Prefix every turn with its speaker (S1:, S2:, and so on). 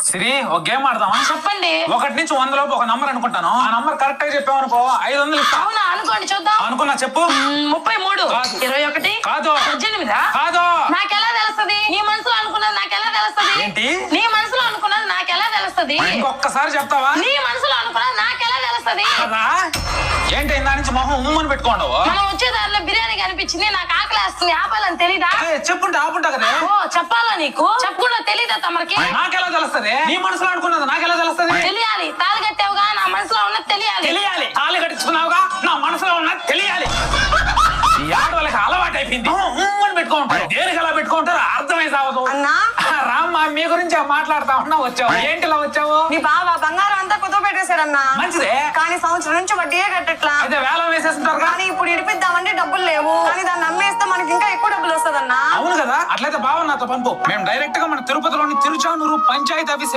S1: సిరి ఒక గేమ్ ఆడదామా?
S2: చెప్పండి.
S1: 1 నుంచి 100 లోపు ఒక నంబర్ అనుకుంటాను. ఆ నంబర్ కరెక్ట్ గా చెప్పామనుకో 500 ఇస్తా.
S2: అవునా? అనుకోండి చూద్దాం.
S1: అనుకున్నా చెప్పు.
S2: 33
S1: కాదు.
S2: 21
S1: కాదు.
S2: 18
S1: కాదు.
S2: నాకెలా తెలుస్తది? నీ మనసులో అనుకున్నది నాకెలా తెలుస్తది?
S1: ఏంటి?
S2: నీ మనసులో అనుకున్నది నాకెలా తెలుస్తది?
S1: ఇంకొకసారి చెప్తావా?
S2: నీ మనసులో అనుకున్నది నాకెలా తెలుస్తది?
S1: కదా ఏంటి ఇందా నుంచి మొహం ఉమ్మని పెట్టుకోండవు.
S2: మనం వచ్చే దారిలో బిర్యానీ కనిపించింది, నాకు ఆకలేస్తుంది, ఆపాలని తెలీదా?
S1: చెప్పుంటే ఆపుంటా కదా.
S2: ఓ చెప్పాలా నీకు? చెప్పకుండా తెలీదా తమరికి?
S1: నాకెలా తెలుస్తది? నీ మనసులో అనుకున్నది నాకెలా తెలుస్తది?
S2: తెలియాలి. తాళి కట్టావుగా, నా మనసులో ఉన్నది తెలియాలి.
S1: తెలియాలి. తాళి కట్టించుకున్నావుగా, నా మనసులో ఉన్నది తెలియాలి. ఈ ఆడవాళ్ళకి అలవాటు అయిపోయింది. ఉమ్మని పెట్టుకుంటారు. దేనికి అలా పెట్టుకుంటారు అర్థమై సావదు.
S3: అన్నా
S1: రామ్మా, మీ గురించి మాట్లాడుతా ఉన్నా వచ్చావు. ఏంటి ఇలా వచ్చావు?
S3: మీ బావ బంగారం అంతా కుదువ పెట్టేశాడన్నా.
S1: మంచిదే.
S3: కానీ సంవత్సరం నుంచి వడ్డీయే కట్టట్లా.
S1: అయితే వేలం వేసేస్తుంటారు.
S3: కానీ ఇప్పుడు ఇడిపిద్దామంటే డబ్బులు లేవు. కానీ దాన్ని అమ్మేస్తే మనకి ఇంకా ఎక్కువ డబ్బులు వస్తుందన్నా.
S1: అవును కదా, అట్లయితే బావ నాతో పంపు. మేము డైరెక్ట్ గా మన తిరుపతిలోని తిరుచానూరు పంచాయతీ ఆఫీస్